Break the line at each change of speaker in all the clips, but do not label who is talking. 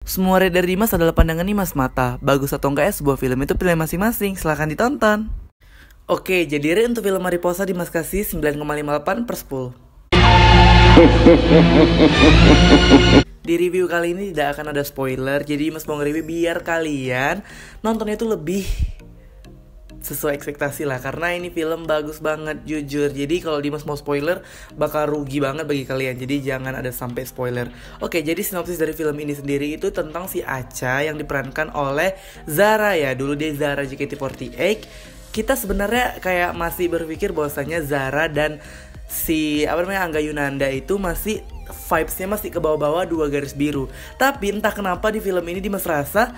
Semua dari Dimas adalah pandangan Dimas mata. Bagus atau enggak ya sebuah film itu pilihan masing-masing. Silahkan ditonton. Oke, jadi rate untuk film Mariposa Dimas kasih 9,58/10. Di review kali ini tidak akan ada spoiler. Jadi Dimas mau nge-review biar kalian nontonnya itu lebih sesuai ekspektasi lah, karena ini film bagus banget jujur. Jadi kalau Dimas mau spoiler bakal rugi banget bagi kalian, jadi jangan ada sampai spoiler. Oke, jadi sinopsis dari film ini sendiri itu tentang si Acha yang diperankan oleh Zara ya. Dulu dia Zara JKT48. Kita sebenarnya kayak masih berpikir bahwasanya Zara dan si Angga Yunanda itu masih vibes-nya masih ke bawah-bawah dua garis biru. Tapi entah kenapa di film ini Dimas rasa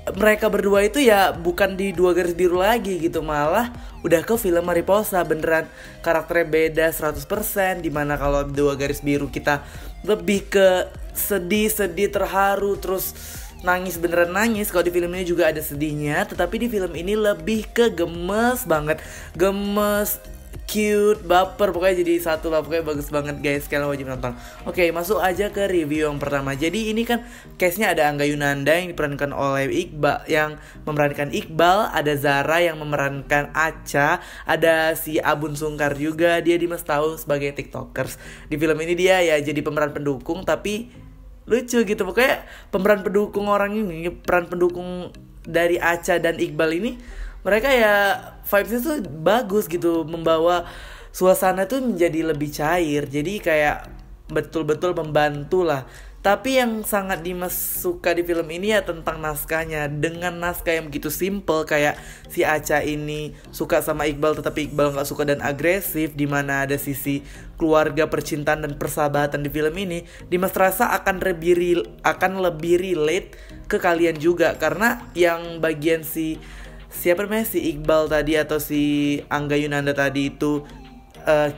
mereka berdua itu ya bukan di dua garis biru lagi gitu, malah udah ke film Mariposa. Beneran karakternya beda 100%. Dimana kalau dua garis biru kita lebih ke sedih-sedih, terharu, terus nangis, beneran nangis. Kalau di film ini juga ada sedihnya, tetapi di film ini lebih ke gemes banget. Gemes, cute, baper, pokoknya jadi satu lah. Pokoknya bagus banget guys, kalian wajib nonton. Oke, masuk aja ke review yang pertama. Jadi ini kan case-nya ada Angga Yunanda yang diperankan oleh Iqbal, yang memerankan Iqbal. Ada Zara yang memerankan Acha. Ada si Abun Sungkar juga, dia Dimas tahu sebagai tiktokers. Di film ini dia ya jadi pemeran pendukung, tapi lucu gitu. Pokoknya pemeran pendukung orang ini, peran pendukung dari Acha dan Iqbal ini, mereka ya vibes-nya tuh bagus gitu, membawa suasana tuh menjadi lebih cair. Jadi kayak betul-betul membantu lah. Tapi yang sangat Dimas suka di film ini ya tentang naskahnya. Dengan naskah yang begitu simple, kayak si Acha ini suka sama Iqbal tetapi Iqbal gak suka dan agresif, dimana ada sisi keluarga, percintaan, dan persahabatan di film ini. Dimas rasa akan lebih relate ke kalian juga. Karena yang bagian si Iqbal tadi atau si Angga Yunanda tadi itu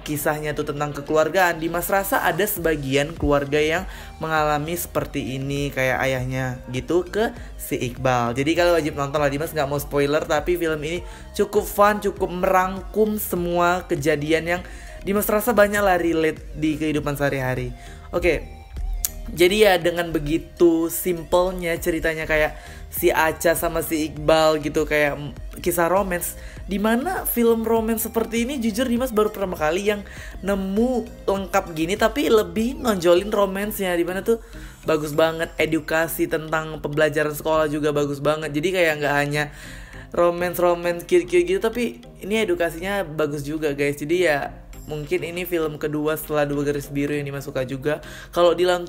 kisahnya tuh tentang kekeluargaan. Dimas rasa ada sebagian keluarga yang mengalami seperti ini, kayak ayahnya gitu ke si Iqbal. Jadi kalau wajib nonton lah, Dimas gak mau spoiler, tapi film ini cukup fun, cukup merangkum semua kejadian yang Dimas rasa banyak lah relate di kehidupan sehari-hari. Oke, jadi ya dengan begitu simpelnya ceritanya, kayak si Acha sama si Iqbal gitu, kayak kisah romance. Dimana film romance seperti ini jujur Dimas baru pertama kali yang nemu lengkap gini, tapi lebih nonjolin romansnya. Dimana tuh bagus banget, edukasi tentang pembelajaran sekolah juga bagus banget. Jadi kayak gak hanya romance cute gitu, tapi ini edukasinya bagus juga guys. Jadi ya mungkin ini film kedua setelah Dua Garis Biru yang Dimas suka juga. Kalau Dilan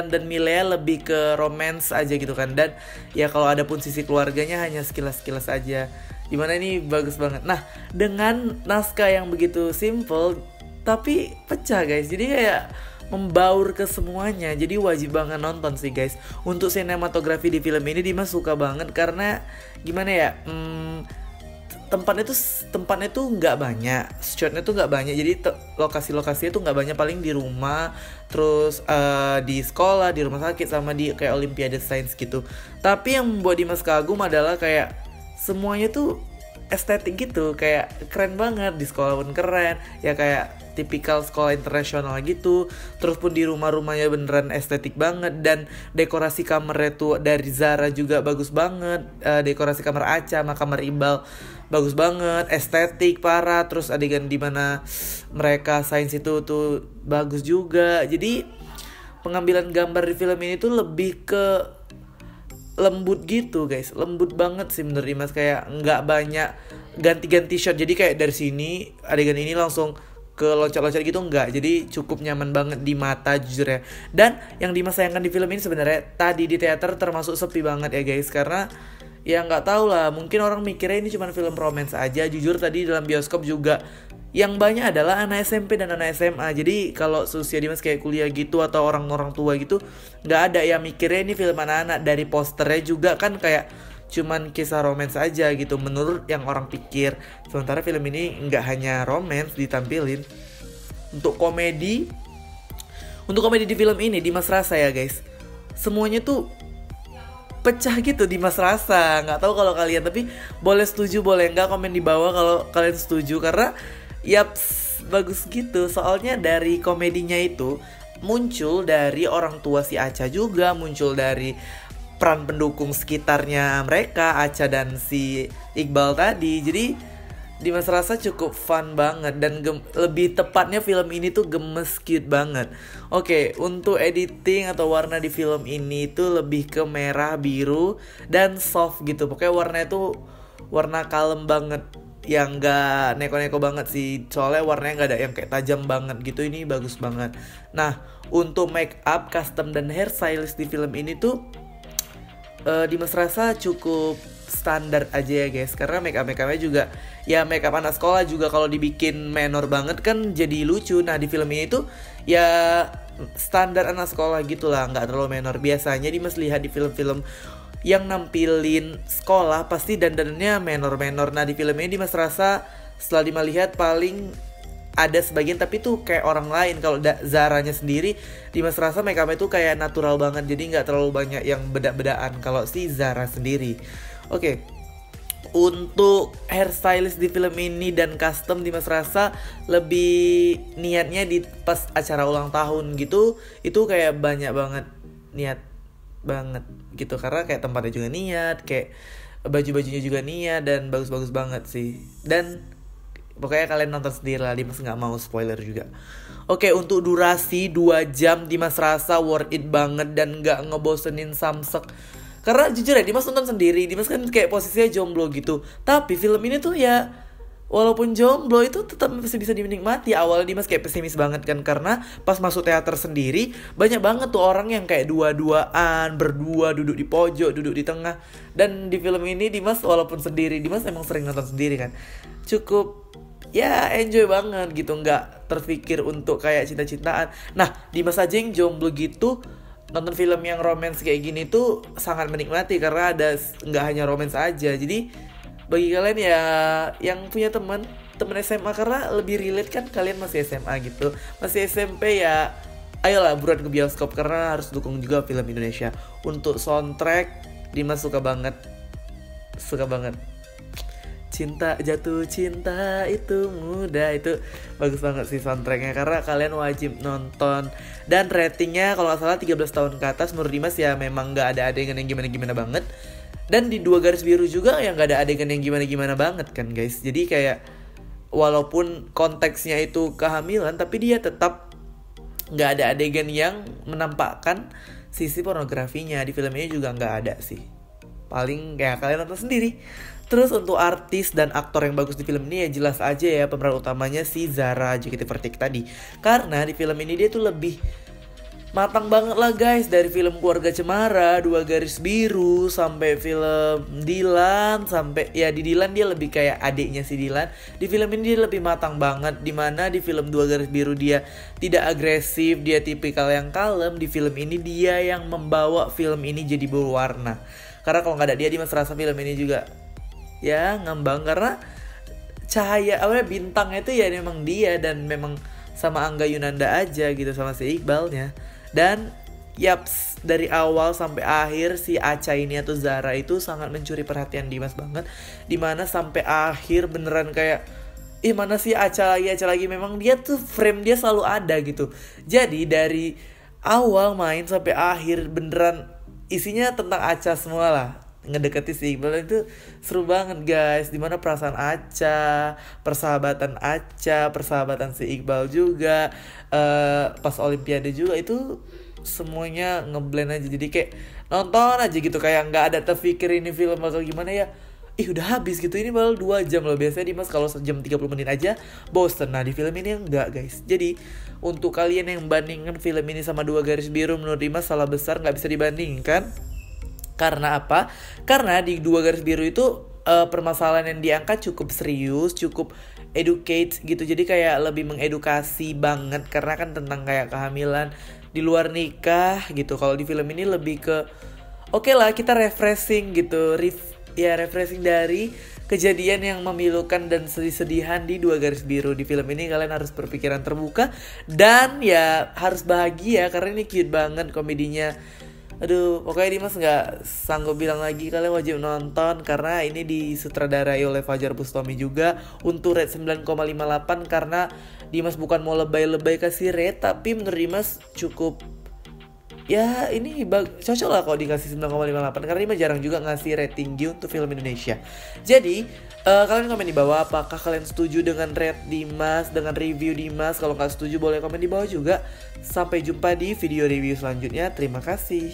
dan Milea lebih ke romance aja gitu kan. Dan ya kalau ada pun sisi keluarganya hanya sekilas-sekilas aja. Dimana ini bagus banget. Nah, dengan naskah yang begitu simple tapi pecah guys, jadi kayak membaur ke semuanya. Jadi wajib banget nonton sih guys. Untuk sinematografi di film ini Dimas suka banget, karena gimana ya, tempatnya tuh nggak banyak, shotnya tuh nggak banyak. Jadi lokasi-lokasinya tuh nggak banyak, paling di rumah, terus di sekolah, di rumah sakit, sama di kayak Olimpiade Sains gitu. Tapi yang membuat Dimas kagum adalah kayak semuanya tuh estetik gitu, kayak keren banget. Di sekolah pun keren, ya kayak tipikal sekolah internasional gitu. Terus pun di rumahnya beneran estetik banget. Dan dekorasi kamarnya tuh dari Zara juga bagus banget. Dekorasi kamar Acha sama kamar Iqbal bagus banget, estetik parah. Terus adegan dimana mereka sains itu tuh bagus juga. Jadi pengambilan gambar di film ini tuh lebih ke lembut gitu guys, lembut banget sih menurut Dimas. Kayak nggak banyak ganti-ganti shot, jadi kayak dari sini adegan ini langsung ke loncat-loncat gitu, enggak. Jadi cukup nyaman banget di mata jujur ya. Dan yang Dimas sayangkan di film ini sebenarnya tadi di teater termasuk sepi banget ya guys, karena ya nggak tahu lah, mungkin orang mikirnya ini cuma film romance aja. Jujur tadi dalam bioskop juga yang banyak adalah anak SMP dan anak SMA. Jadi kalau seusia Dimas kayak kuliah gitu atau orang-orang tua gitu, nggak ada yang mikirnya ini film anak-anak. Dari posternya juga kan kayak cuman kisah romance aja gitu menurut yang orang pikir. Sementara film ini nggak hanya romance ditampilin. Untuk komedi di film ini Dimas rasa ya guys, semuanya tuh pecah gitu Dimas rasa. Nggak tahu kalau kalian, tapi boleh setuju boleh nggak, komen di bawah kalau kalian setuju. Karena yaps, bagus gitu. Soalnya dari komedinya itu muncul dari orang tua si Acha juga, muncul dari peran pendukung sekitarnya mereka, Acha dan si Iqbal tadi. Jadi Dimas rasa cukup fun banget dan lebih tepatnya film ini tuh gemes, cute banget. Oke, untuk editing atau warna di film ini tuh lebih ke merah, biru, dan soft gitu. Pokoknya warnanya tuh warna kalem banget, yang gak neko-neko banget sih. Soalnya warnanya gak ada yang kayak tajam banget gitu, ini bagus banget. Nah, untuk make up, custom, dan hairstylist di film ini tuh Dimas rasa cukup standar aja ya guys, karena make upnya juga ya make up anak sekolah juga kalau dibikin menor banget kan jadi lucu. Nah di film ini tuh ya standar anak sekolah gitulah, nggak terlalu menor. Biasanya Dimas lihat di film-film yang nampilin sekolah pasti dandannya menor-menor. Nah di film ini Dimas rasa setelah Dimas lihat paling ada sebagian tapi tuh kayak orang lain. Kalau Zaranya sendiri Dimas rasa make upnya tuh kayak natural banget, jadi nggak terlalu banyak yang bedak-bedaan kalau si Zara sendiri. Oke, untuk hairstylist di film ini dan custom Dimas rasa lebih niatnya di pas acara ulang tahun gitu. Itu kayak banyak banget niat banget gitu, karena kayak tempatnya juga niat, kayak baju-bajunya juga niat, dan bagus-bagus banget sih. Dan pokoknya kalian nonton sendiri lah, Dimas gak mau spoiler juga. Oke, untuk durasi 2 jam Dimas rasa worth it banget dan gak ngebosenin samsek. Karena jujur ya, Dimas nonton sendiri, Dimas kan kayak posisinya jomblo gitu. Tapi film ini tuh ya walaupun jomblo itu tetap masih bisa dinikmati. Awalnya Dimas kayak pesimis banget kan, karena pas masuk teater sendiri banyak banget tuh orang yang kayak dua-duaan, berdua, duduk di pojok, duduk di tengah. Dan di film ini Dimas walaupun sendiri, Dimas emang sering nonton sendiri kan, cukup ya enjoy banget gitu, nggak terpikir untuk kayak cinta-cintaan. Nah Dimas aja yang jomblo gitu nonton film yang romance kayak gini tuh sangat menikmati, karena ada nggak hanya romance aja. Jadi bagi kalian ya yang punya teman SMA, karena lebih relate kan, kalian masih SMA gitu, masih SMP ya, ayolah buruan ke bioskop karena harus dukung juga film Indonesia. Untuk soundtrack Dimas suka banget. Cinta jatuh cinta itu mudah, itu bagus banget sih soundtracknya, karena kalian wajib nonton. Dan ratingnya kalau gak salah 13 tahun ke atas. Menurut Dimas ya memang gak ada adegan yang gimana-gimana banget. Dan di 2 garis biru juga yang gak ada adegan yang gimana-gimana banget kan guys. Jadi kayak walaupun konteksnya itu kehamilan, tapi dia tetap gak ada adegan yang menampakkan sisi pornografinya. Di film ini juga gak ada sih, paling kayak kalian nonton sendiri. Terus untuk artis dan aktor yang bagus di film ini ya jelas aja ya, pemeran utamanya si Zara JKT48 tadi. Karena di film ini dia tuh lebih matang banget lah guys. Dari film Keluarga Cemara, 2 Garis Biru, sampai film Dilan, sampai ya di Dilan dia lebih kayak adiknya si Dilan. Di film ini dia lebih matang banget. Dimana di film 2 Garis Biru dia tidak agresif, dia tipikal yang kalem. Di film ini dia yang membawa film ini jadi berwarna. Karena kalau nggak ada dia Dimas rasa film ini juga ya ngambang, karena cahaya awalnya bintangnya itu ya memang dia, dan memang sama Angga Yunanda aja gitu, sama si Iqbalnya. Dan yaps, dari awal sampai akhir si Acha ini atau Zara itu sangat mencuri perhatian Dimas banget. Dimana sampai akhir beneran kayak mana sih Acha lagi, memang dia tuh frame dia selalu ada gitu. Jadi dari awal main sampai akhir beneran isinya tentang Acha semua lah, ngedeketi si Iqbal. Itu seru banget guys, dimana perasaan Acha, persahabatan Acha, persahabatan si Iqbal juga, pas Olimpiade juga, itu semuanya ngeblend aja. Jadi kayak nonton aja gitu, kayak gak ada terpikir ini film bakal gimana ya, udah habis gitu. Ini baru 2 jam loh, biasanya Dimas kalau sejam 30 menit aja bosen. Nah di film ini enggak guys. Jadi untuk kalian yang bandingkan film ini sama 2 Garis Biru, menurut Dimas salah besar, gak bisa dibandingkan. Karena apa? Karena di 2 Garis Biru itu permasalahan yang diangkat cukup serius, cukup educate gitu. Jadi kayak lebih mengedukasi banget, karena kan tentang kayak kehamilan di luar nikah gitu. Kalau di film ini lebih ke oke lah, kita refreshing gitu, refreshing dari kejadian yang memilukan dan sedih-sedihan di 2 Garis Biru. Di film ini kalian harus berpikiran terbuka dan ya harus bahagia, karena ini cute banget komedinya. Aduh, pokoknya Dimas nggak sanggup bilang lagi, kalian wajib nonton karena ini disutradarai oleh Fajar Bustami juga. Untuk rate 9,58 karena Dimas bukan mau lebay-lebay kasih rate, tapi menurut Dimas cukup. Ya ini cocok lah kalau dikasih 9,58 karena Dimas jarang juga ngasih rating tinggi untuk film Indonesia. Jadi kalian komen di bawah apakah kalian setuju dengan rate Dimas, dengan review Dimas. Kalau nggak setuju boleh komen di bawah juga. Sampai jumpa di video review selanjutnya. Terima kasih.